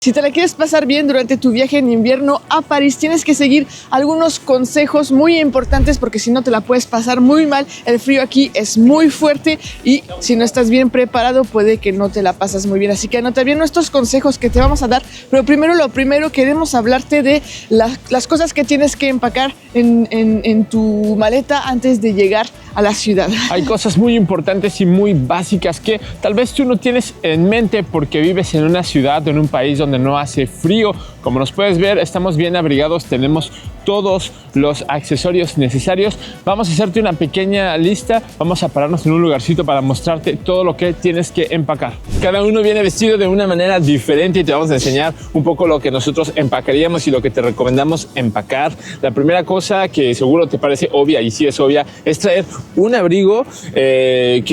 Si te la quieres pasar bien durante tu viaje en invierno a París, tienes que seguir algunos consejos muy importantes porque si no te la puedes pasar muy mal. El frío aquí es muy fuerte y si no estás bien preparado puede que no te la pasas muy bien. Así que anota bien nuestros consejos que te vamos a dar. Pero lo primero queremos hablarte de las cosas que tienes que empacar en tu maleta antes de llegar a la ciudad. Hay cosas muy importantes y muy básicas que tal vez tú no tienes en mente porque vives en una ciudad o en un país donde no hace frío. Como nos puedes ver, estamos bien abrigados, tenemos todos los accesorios necesarios. Vamos a hacerte una pequeña lista, vamos a pararnos en un lugarcito para mostrarte todo lo que tienes que empacar. Cada uno viene vestido de una manera diferente y te vamos a enseñar un poco lo que nosotros empacaríamos y lo que te recomendamos empacar. La primera cosa que seguro te parece obvia, y sí es obvia, es traer un abrigo que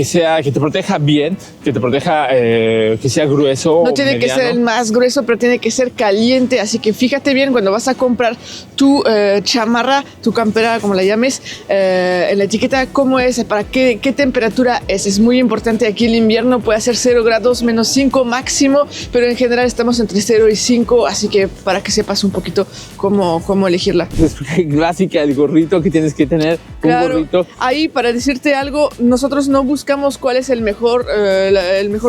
te proteja bien, que te proteja, que sea grueso. No tiene que ser el más grueso, pero tiene que ser caliente, así que fíjate bien cuando vas a comprar tu chamarra, tu campera, como la llames, en la etiqueta cómo es, para qué temperatura es. Es muy importante. Aquí el invierno puede ser 0 grados, -5 máximo, pero en general estamos entre 0 y 5, así que para que sepas un poquito cómo elegirla. Es clásica, el gorrito que tienes que tener, claro, un gorrito. Ahí, para decirte algo, nosotros no buscamos cuál es el mejor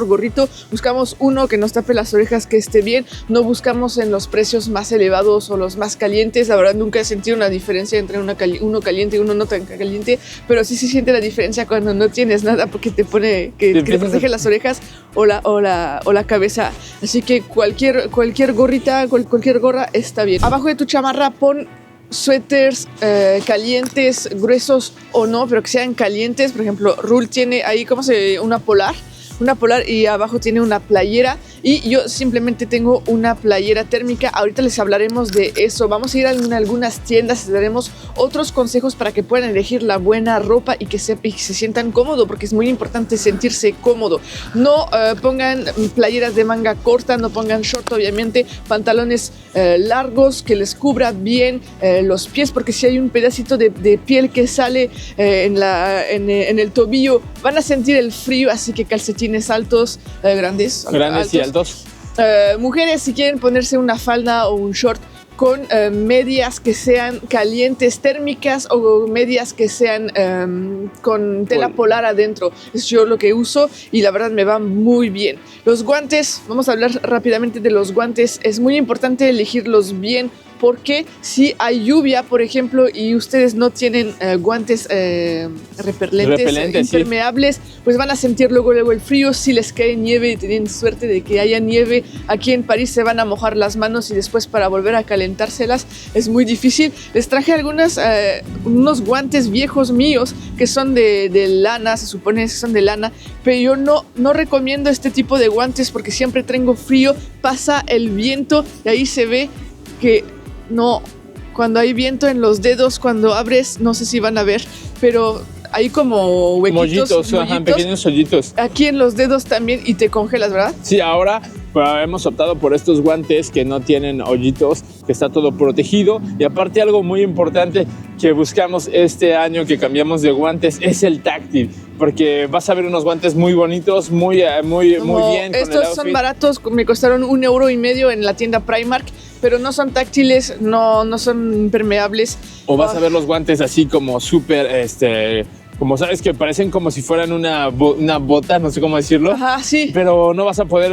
gorrito, buscamos uno que nos tape las orejas, que esté bien, no buscamos en los precios más elevados o los más calientes. La verdad nunca he sentido una diferencia entre uno caliente y uno no tan caliente, pero sí se siente la diferencia cuando no tienes nada porque te pone que te protege las orejas o la cabeza. Así que cualquier gorrita, cualquier gorra está bien. Abajo de tu chamarra pon suéteres calientes, gruesos o no, pero que sean calientes. Por ejemplo, Rule tiene ahí una polar y abajo tiene una playera, y yo simplemente tengo una playera térmica. Ahorita les hablaremos de eso. Vamos a ir a algunas tiendas y les daremos otros consejos para que puedan elegir la buena ropa y que se sientan cómodos, porque es muy importante sentirse cómodo. No pongan playeras de manga corta, no pongan short, obviamente, pantalones largos que les cubra bien los pies, porque si hay un pedacito de piel que sale en el tobillo, van a sentir el frío. Así que calcetines altos, grandes altos. Y altos. Mujeres, si quieren ponerse una falda o un short con medias que sean calientes, térmicas, o medias que sean con tela polar adentro. Es yo lo que uso y la verdad me va muy bien. Los guantes, vamos a hablar rápidamente de los guantes. Es muy importante elegirlos bien, porque si hay lluvia, por ejemplo, y ustedes no tienen guantes repelentes, impermeables, sí, pues van a sentir luego el frío. Si les cae nieve y tienen suerte de que haya nieve aquí en París, se van a mojar las manos y después para volver a calentárselas es muy difícil. Les traje unos guantes viejos míos que son de lana, se supone que son de lana, pero yo no recomiendo este tipo de guantes porque siempre tengo frío, pasa el viento y ahí se ve que cuando hay viento en los dedos, cuando abres, no sé si van a ver, pero hay como huequitos, hoyitos, pequeños hoyitos. Aquí en los dedos también, y te congelas, ¿verdad? Sí, ahora hemos optado por estos guantes que no tienen hoyitos, que está todo protegido. Y aparte, algo muy importante que buscamos este año, que cambiamos de guantes, es el táctil, porque vas a ver unos guantes muy bonitos, muy bien. Estos son baratos, me costaron €1.50 en la tienda Primark, pero no son táctiles, no son impermeables. O vas a ver los guantes así como súper, como sabes, que parecen como si fueran una bota, no sé cómo decirlo. Ajá, sí. Pero no vas a poder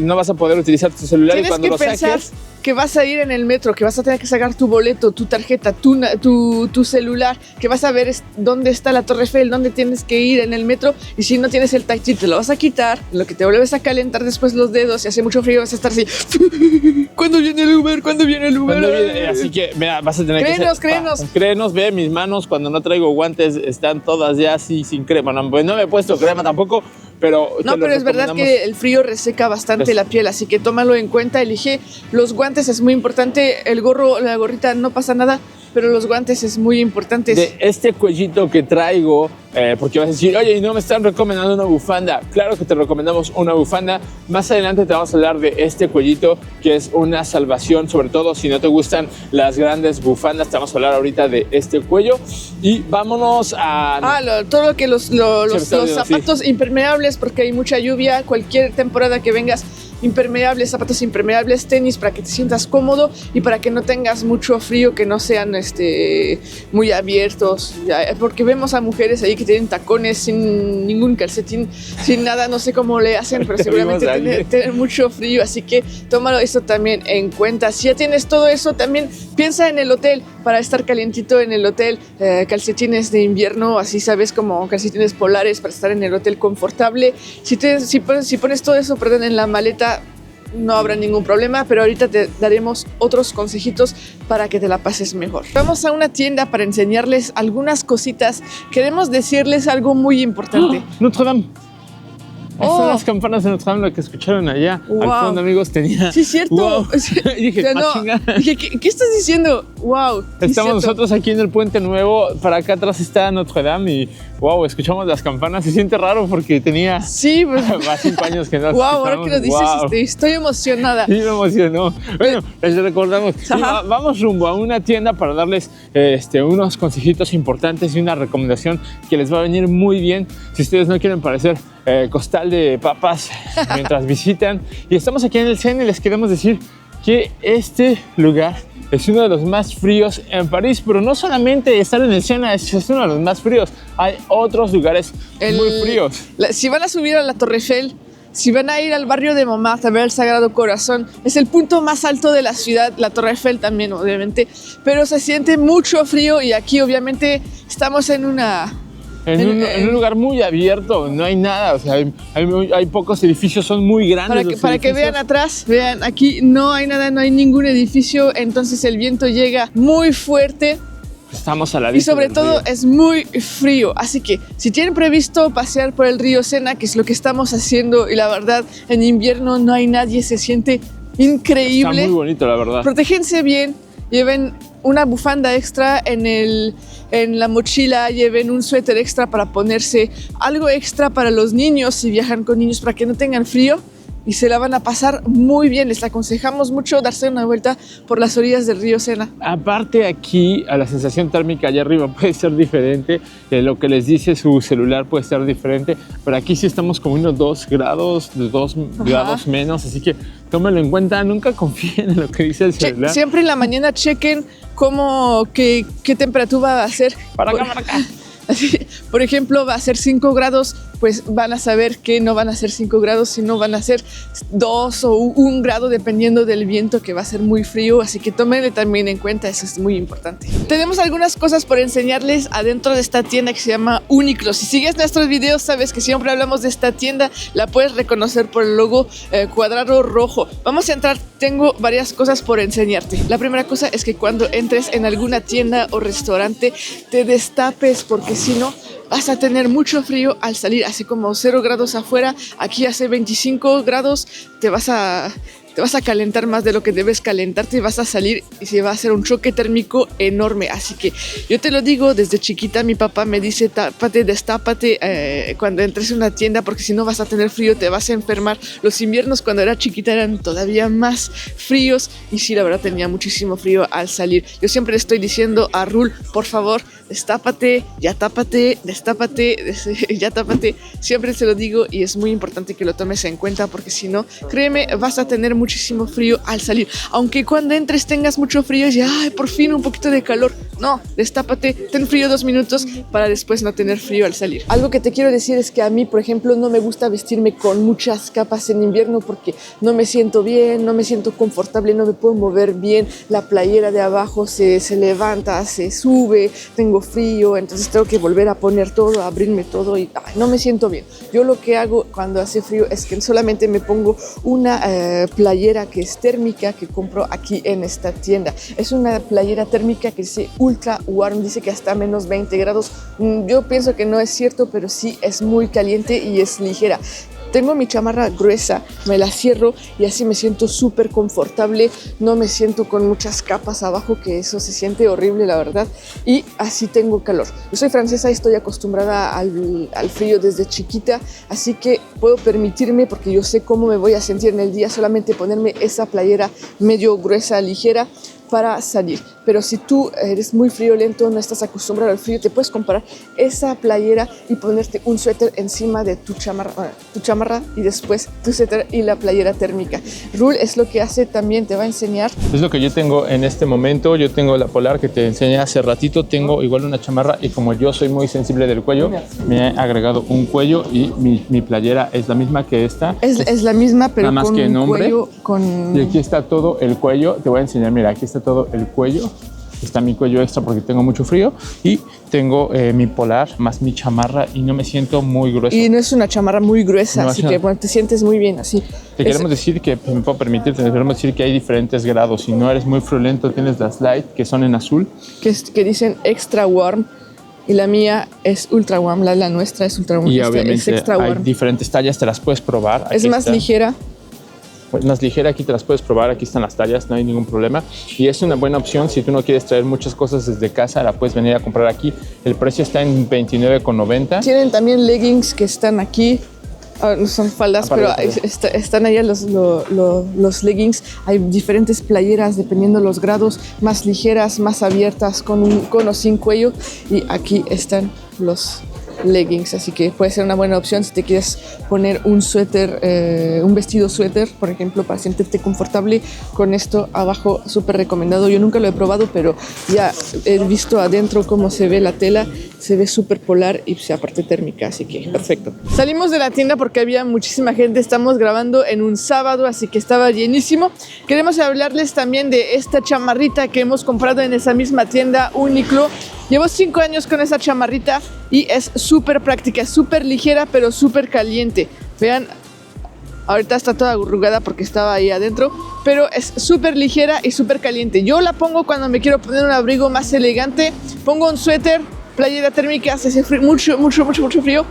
no vas a poder utilizar tu celular. Tienes y cuando que pensar que vas a ir en el metro, que vas a tener que sacar tu boleto, tu tarjeta, tu celular, que vas a ver dónde está la Torre Eiffel, dónde tienes que ir en el metro, y si no tienes el táctil te lo vas a quitar, lo que te vuelves a calentar después los dedos, y hace mucho frío vas a estar así, ¿cuándo viene el Uber? ¿Cuándo viene el Uber? Así que mira, vas a tener créenos. Créenos, ve mis manos cuando no traigo guantes, están todas ya así sin crema. No, pues no me he puesto crema tampoco, pero es verdad que el frío reseca bastante la piel, así que tómalo en cuenta. Elige los guantes, es muy importante. El gorro, la gorrita no pasa nada, pero los guantes es muy importante. De este cuellito que traigo, porque vas a decir, oye, no me están recomendando una bufanda. Claro que te recomendamos una bufanda. Más adelante te vamos a hablar de este cuellito, que es una salvación, sobre todo si no te gustan las grandes bufandas. Te vamos a hablar ahorita de este cuello. Y vámonos a... todo lo que los zapatos impermeables, porque hay mucha lluvia, cualquier temporada que vengas, impermeables, zapatos impermeables, tenis para que te sientas cómodo y para que no tengas mucho frío, que no sean muy abiertos, porque vemos a mujeres ahí que tienen tacones sin ningún calcetín, sin nada, no sé cómo le hacen, pero seguramente tienen mucho frío, así que tómalo eso también en cuenta. Si ya tienes todo eso, también piensa en el hotel, para estar calientito en el hotel, calcetines de invierno, así sabes, como calcetines polares para estar en el hotel confortable. Si pones todo eso, perdón, en la maleta, no habrá ningún problema, pero ahorita te daremos otros consejitos para que te la pases mejor. Vamos a una tienda para enseñarles algunas cositas. Queremos decirles algo muy importante. ¡Oh! Notre Dame. Estas son las campanas de Notre Dame, lo que escucharon allá. Wow. Al fondo, amigos, tenía... Sí, cierto. Wow. Y dije, dije, ¿qué estás diciendo? Wow. Estamos nosotros aquí en el Puente Nuevo. Para acá atrás está Notre Dame y wow, escuchamos las campanas. Se siente raro porque tenía más 5 años que no. Wow, ahora que lo dices, estoy emocionada. Sí, me emocionó. Bueno, les recordamos, vamos rumbo a una tienda para darles unos consejitos importantes y una recomendación que les va a venir muy bien si ustedes no quieren parecer costal de papas mientras visitan. Y estamos aquí en el Sena y les queremos decir que este lugar es uno de los más fríos en París, pero no solamente estar en el Sena es uno de los más fríos, hay otros lugares muy fríos. Si van a subir a la Torre Eiffel, si van a ir al barrio de Montmartre a ver el Sagrado Corazón, es el punto más alto de la ciudad, la Torre Eiffel también obviamente, pero se siente mucho frío y aquí obviamente estamos en un lugar muy abierto, no hay nada, o sea, hay pocos edificios, son muy grandes. Para que vean atrás, vean, aquí no hay nada, no hay ningún edificio, entonces el viento llega muy fuerte. Estamos a la y sobre todo es muy frío, así que si tienen previsto pasear por el río Sena, que es lo que estamos haciendo, y la verdad en invierno no hay nadie, se siente increíble. Está muy bonito, la verdad. Protéjense bien, lleven una bufanda extra en la mochila, lleven un suéter extra para ponerse, algo extra para los niños si viajan con niños para que no tengan frío y se la van a pasar muy bien. Les aconsejamos mucho darse una vuelta por las orillas del río Sena. Aparte aquí, a la sensación térmica allá arriba puede ser diferente, lo que les dice su celular puede ser diferente, pero aquí sí estamos como unos 2 grados, 2 grados menos, así que tómenlo en cuenta, nunca confíen en lo que dice el celular. Siempre en la mañana chequen qué temperatura va a ser. Para acá. Así, por ejemplo, va a ser 5 grados, pues van a saber que no van a ser 5 grados, sino van a ser 2 o 1 grado, dependiendo del viento, que va a ser muy frío. Así que tómenle también en cuenta, eso es muy importante. Tenemos algunas cosas por enseñarles adentro de esta tienda que se llama Uniqlo. Si sigues nuestros videos, sabes que siempre hablamos de esta tienda. La puedes reconocer por el logo cuadrado rojo. Vamos a entrar, tengo varias cosas por enseñarte. La primera cosa es que cuando entres en alguna tienda o restaurante, te destapes, porque si no, vas a tener mucho frío al salir. Hace como 0 grados afuera, aquí hace 25 grados, te vas a calentar más de lo que debes calentarte y vas a salir y se va a hacer un choque térmico enorme. Así que yo te lo digo, desde chiquita mi papá me dice, tápate, destápate cuando entres en una tienda, porque si no vas a tener frío, te vas a enfermar. Los inviernos cuando era chiquita eran todavía más fríos y sí, la verdad tenía muchísimo frío al salir. Yo siempre le estoy diciendo a Rul, por favor, destápate, ya tápate, destápate, ya tápate. Siempre se lo digo y es muy importante que lo tomes en cuenta, porque si no, créeme, vas a tener muchísimo frío al salir. Aunque cuando entres tengas mucho frío y ya, ay, por fin un poquito de calor. No, destápate, ten frío 2 minutos para después no tener frío al salir. Algo que te quiero decir es que a mí, por ejemplo, no me gusta vestirme con muchas capas en invierno porque no me siento bien, no me siento confortable, no me puedo mover bien. La playera de abajo se levanta, se sube, tengo frío, entonces tengo que volver a poner todo, a abrirme todo y no me siento bien. Yo lo que hago cuando hace frío es que solamente me pongo una playera que es térmica, que compro aquí en esta tienda. Es una playera térmica que dice ultra warm, dice que hasta menos 20 grados. Yo pienso que no es cierto, pero sí es muy caliente y es ligera. tengo mi chamarra gruesa, me la cierro y así me siento súper confortable, no me siento con muchas capas abajo, que eso se siente horrible, la verdad, y así tengo calor. Yo soy francesa y estoy acostumbrada al frío desde chiquita, así que puedo permitirme, porque yo sé cómo me voy a sentir en el día, solamente ponerme esa playera medio gruesa, ligera, para salir. Pero si tú eres muy friolento, no estás acostumbrado al frío, te puedes comprar esa playera y ponerte un suéter encima de tu chamarra y después tu suéter y la playera térmica. Rul es lo que hace también, te va a enseñar. Es lo que yo tengo en este momento. Yo tengo la polar que te enseñé hace ratito, tengo igual una chamarra y como yo soy muy sensible del cuello, me he agregado un cuello y mi playera es la misma que esta. Es la misma, pero nada más con que en un hombre. cuello con... Y aquí está todo el cuello, te voy a enseñar, mira, aquí está todo el cuello. Está mi cuello extra porque tengo mucho frío y tengo mi polar más mi chamarra y no me siento muy grueso. Y no es una chamarra muy gruesa, No, así no. que bueno, te sientes muy bien así. Te queremos decir que, me puedo permitir, te queremos decir que hay diferentes grados. Si no eres muy friolento, tienes las light que son en azul. Que dicen extra warm y la mía es ultra warm, la nuestra es ultra warm. Y es obviamente extra hay warm. diferentes tallas, te las puedes probar. Es Aquí más está. ligera. Pues más ligera, aquí te las puedes probar, aquí están las tallas, no hay ningún problema. Y es una buena opción si tú no quieres traer muchas cosas desde casa, la puedes venir a comprar aquí. El precio está en $29,90. Tienen también leggings que están aquí. No son faldas, Aparte, pero están allá los leggings. Hay diferentes playeras dependiendo los grados, más ligeras, más abiertas, con o sin cuello. Y aquí están los leggings, así que puede ser una buena opción si te quieres poner un suéter, un vestido suéter, por ejemplo, para sentirte confortable con esto abajo, súper recomendado. Yo nunca lo he probado, pero ya he visto adentro cómo se ve la tela, se ve súper polar y pues, aparte térmica, así que perfecto. Salimos de la tienda porque había muchísima gente, estamos grabando en un sábado, así que estaba llenísimo. Queremos hablarles también de esta chamarrita que hemos comprado en esa misma tienda, Uniqlo. Llevo 5 años con esa chamarrita y es súper práctica, súper ligera, pero súper caliente. Vean, ahorita está toda arrugada porque estaba ahí adentro, pero es súper ligera y súper caliente. Yo la pongo cuando me quiero poner un abrigo más elegante, pongo un suéter, playera térmica, hace mucho frío.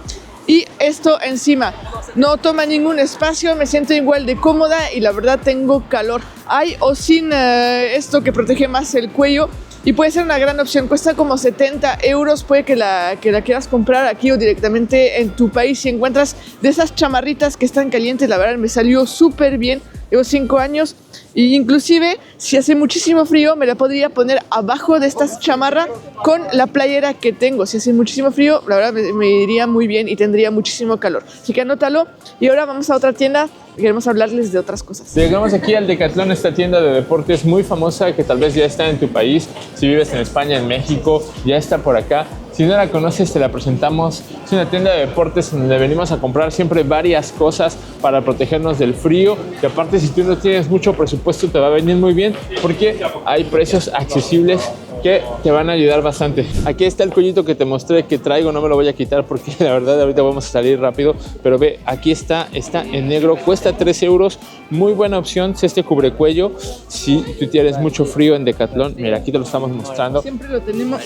Y esto encima, no toma ningún espacio, me siento igual de cómoda y la verdad tengo calor. Hay o sin esto que protege más el cuello. Y puede ser una gran opción, cuesta como 70 euros, puede que la quieras comprar aquí o directamente en tu país. Si encuentras de esas chamarritas que están calientes, la verdad me salió súper bien, llevo 5 años. Y inclusive, si hace muchísimo frío, me la podría poner abajo de esta chamarra con la playera que tengo. Si hace muchísimo frío, la verdad me iría muy bien y tendría muchísimo calor. Así que anótalo. Y ahora vamos a otra tienda. Queremos hablarles de otras cosas. Llegamos aquí al Decathlon, esta tienda de deportes muy famosa que tal vez ya está en tu país. Si vives en España, en México, ya está por acá. Si no la conoces, te la presentamos. Es una tienda de deportes donde venimos a comprar siempre varias cosas para protegernos del frío. Y aparte, si tú no tienes mucho presupuesto, te va a venir muy bien porque hay precios accesibles que te van a ayudar bastante. Aquí está el cuellito que te mostré que traigo, no me lo voy a quitar porque la verdad ahorita vamos a salir rápido, pero ve, aquí está en negro, cuesta 3 euros, muy buena opción, este cubrecuello, si tú tienes mucho frío en Decathlon, mira, aquí te lo estamos mostrando. Siempre lo tenemos,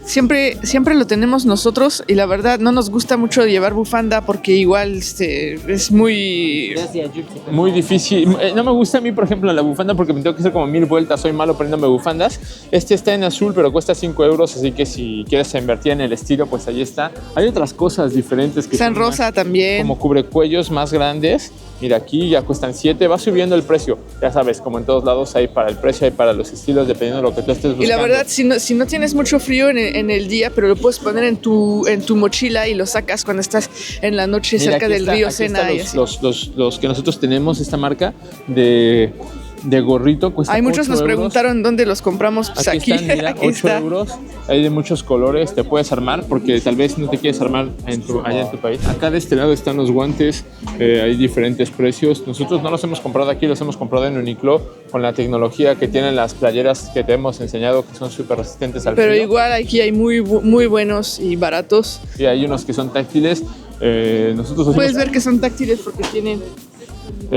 siempre lo tenemos nosotros y la verdad no nos gusta mucho llevar bufanda porque igual es muy difícil, no me gusta a mí por ejemplo la bufanda porque me tengo que hacer como 1000 vueltas, soy malo poniéndome bufandas. Este está en azul pero cuesta 5 euros, así que si quieres invertir en el estilo, pues ahí está. Hay otras cosas diferentes que está en rosa también, como cubrecuellos más grandes. Mira, aquí ya cuestan 7, va subiendo el precio. Ya sabes, como en todos lados hay para el precio, hay para los estilos, dependiendo de lo que tú estés buscando. Y la verdad, si no tienes mucho frío en el día, pero lo puedes poner en tu mochila y lo sacas cuando estás en la noche. Mira, cerca del río Sena. Los que nosotros tenemos, esta marca de gorrito, cuesta Hay muchos 8 nos euros. Preguntaron dónde los compramos. Pues aquí están, mira, aquí 8 está. euros. Hay de muchos colores, te puedes armar porque tal vez no te quieres armar allá en tu país. Acá de este lado están los guantes, hay diferentes precios. Nosotros no los hemos comprado aquí, los hemos comprado en Uniqlo con la tecnología que tienen las playeras que te hemos enseñado que son súper resistentes al frío. Pero igual aquí hay muy buenos y baratos. Y hay unos que son táctiles. Nosotros puedes ver que son táctiles porque tienen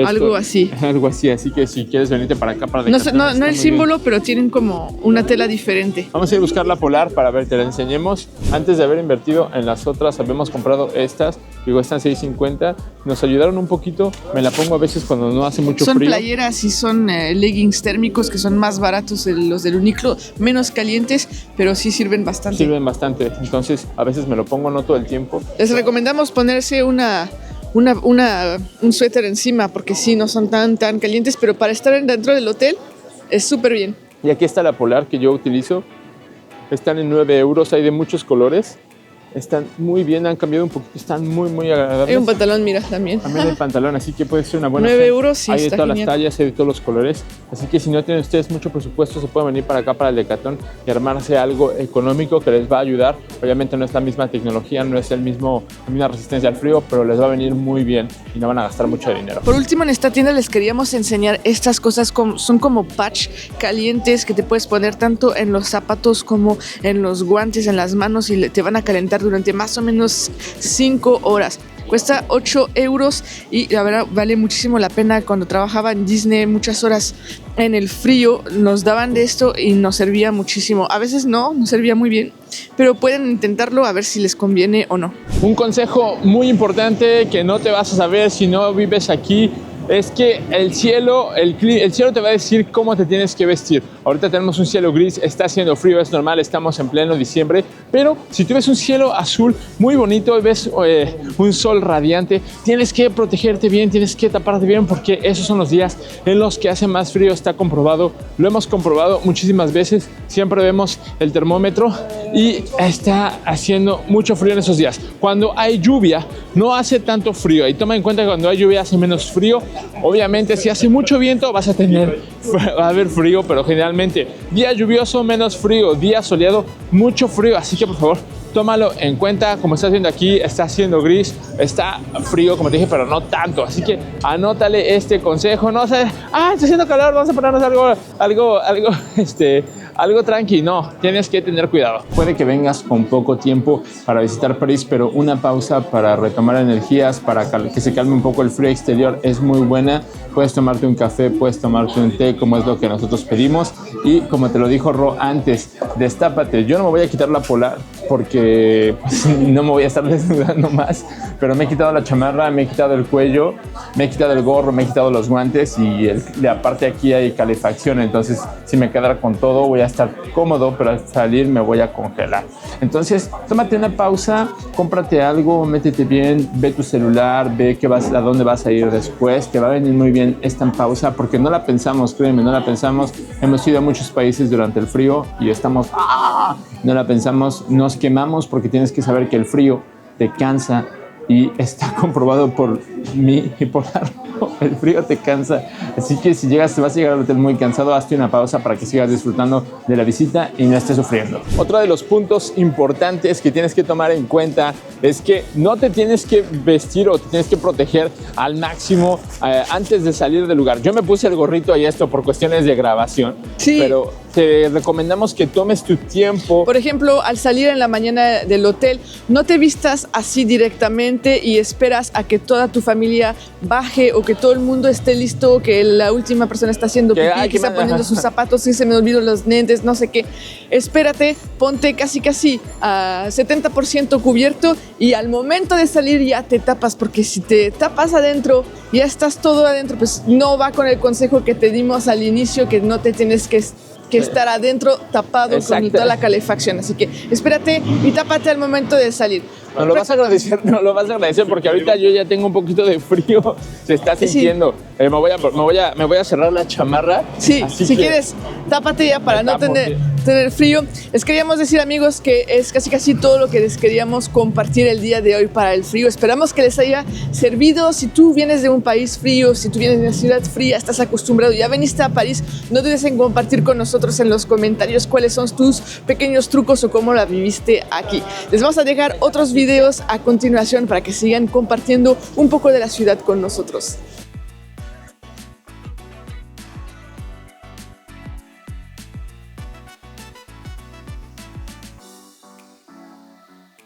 algo así. Algo así, así que si quieres venirte para acá, para No, Decathlon, no está el muy símbolo, pero tienen como una tela diferente. Vamos a ir a buscar la Polar para ver, te la enseñemos. Antes de haber invertido en las otras, habíamos comprado estas, digo, están $6.50. Nos ayudaron un poquito, me la pongo a veces cuando no hace mucho Son frío. playeras y son leggings térmicos que son más baratos los del Uniqlo, menos calientes, pero sí sirven bastante. Sirven bastante, entonces a veces me lo pongo, no todo el tiempo. Les recomendamos ponerse un suéter encima porque sí, no son tan calientes, pero para estar dentro del hotel es súper bien. Y aquí está la Polar que yo utilizo. Están en 9 euros, hay de muchos colores. Están muy bien, han cambiado un poquito, están muy agradables. Hay un pantalón, mira, también. También el pantalón, así que puede ser una buena 9 opción. euros, sí, hay de está todas genial. las tallas, hay de todos los colores. Así que si no tienen ustedes mucho presupuesto, se pueden venir para acá, para el Decathlon, y armarse algo económico que les va a ayudar. Obviamente no es la misma tecnología, no es la misma resistencia al frío, pero les va a venir muy bien y no van a gastar mucho dinero. Por último, en esta tienda les queríamos enseñar estas cosas, son como patch calientes que te puedes poner tanto en los zapatos como en los guantes, en las manos, y te van a calentar durante más o menos 5 horas. Cuesta 8 euros y la verdad vale muchísimo la pena. Cuando trabajaba en Disney muchas horas en el frío nos daban de esto y nos servía muchísimo. A veces no nos servía muy bien, pero pueden intentarlo a ver si les conviene o no. Un consejo muy importante que no te vas a saber si no vives aquí es que el cielo te va a decir cómo te tienes que vestir. Ahorita tenemos un cielo gris, está haciendo frío, es normal, estamos en pleno diciembre, pero si tú ves un cielo azul muy bonito y ves un sol radiante, tienes que protegerte bien, tienes que taparte bien, porque esos son los días en los que hace más frío. Está comprobado, lo hemos comprobado muchísimas veces, siempre vemos el termómetro y está haciendo mucho frío en esos días. Cuando hay lluvia no hace tanto frío, y toma en cuenta que cuando hay lluvia hace menos frío. Obviamente si hace mucho viento va a haber frío, pero generalmente día lluvioso menos frío, día soleado mucho frío, así que por favor tómalo en cuenta. Como estás viendo aquí, está haciendo gris, está frío como te dije, pero no tanto, así que anótale este consejo. No sé, está haciendo calor, vamos a ponernos algo tranqui. No, tienes que tener cuidado. Puede que vengas con poco tiempo para visitar París, pero una pausa para retomar energías, para que se calme un poco el frío exterior es muy buena. Puedes tomarte un café, puedes tomarte un té, como es lo que nosotros pedimos. Y como te lo dijo Ro antes, destápate. Yo no me voy a quitar la Polar porque pues, no me voy a estar desnudando más, pero me he quitado la chamarra, me he quitado el cuello, me he quitado el gorro, me he quitado los guantes y aparte aquí hay calefacción, entonces si me quedara con todo voy a estar cómodo, pero al salir me voy a congelar. Entonces tómate una pausa, cómprate algo, métete bien, ve tu celular, ve a dónde vas a ir después. Te va a venir muy bien esta pausa porque no la pensamos, créeme, no la pensamos. Hemos ido a muchos países durante el frío y estamos, no la pensamos, nos quemamos, porque tienes que saber que el frío te cansa y está comprobado por mí y por Arno. El frío te cansa, así que si vas a llegar al hotel muy cansado, hazte una pausa para que sigas disfrutando de la visita y no estés sufriendo. Otro de los puntos importantes que tienes que tomar en cuenta es que no te tienes que vestir o te tienes que proteger al máximo antes de salir del lugar. Yo me puse el gorrito y esto por cuestiones de grabación, sí, pero te recomendamos que tomes tu tiempo. Por ejemplo, al salir en la mañana del hotel, no te vistas así directamente y esperas a que toda tu familia baje o que todo el mundo esté listo, que la última persona está haciendo pipí, que está poniendo sus zapatos y se me olvidó los lentes, no sé qué. Espérate, ponte casi a 70% cubierto y al momento de salir ya te tapas, porque si te tapas adentro, ya estás todo adentro, pues no va con el consejo que te dimos al inicio, que no te tienes que estar adentro tapado. Exacto. Con toda la calefacción, así que espérate y tápate al momento de salir. No lo vas a agradecer porque ahorita yo ya tengo un poquito de frío, se está sintiendo. Sí. Me voy a cerrar la chamarra. Sí, si quieres, tápate ya para no tener frío. Les queríamos decir, amigos, que es casi todo lo que les queríamos compartir el día de hoy para el frío. Esperamos que les haya servido. Si tú vienes de un país frío, si tú vienes de una ciudad fría, estás acostumbrado, ya veniste a París, no dudes en compartir con nosotros en los comentarios cuáles son tus pequeños trucos o cómo la viviste aquí. Les vamos a dejar otros videos a continuación para que sigan compartiendo un poco de la ciudad con nosotros.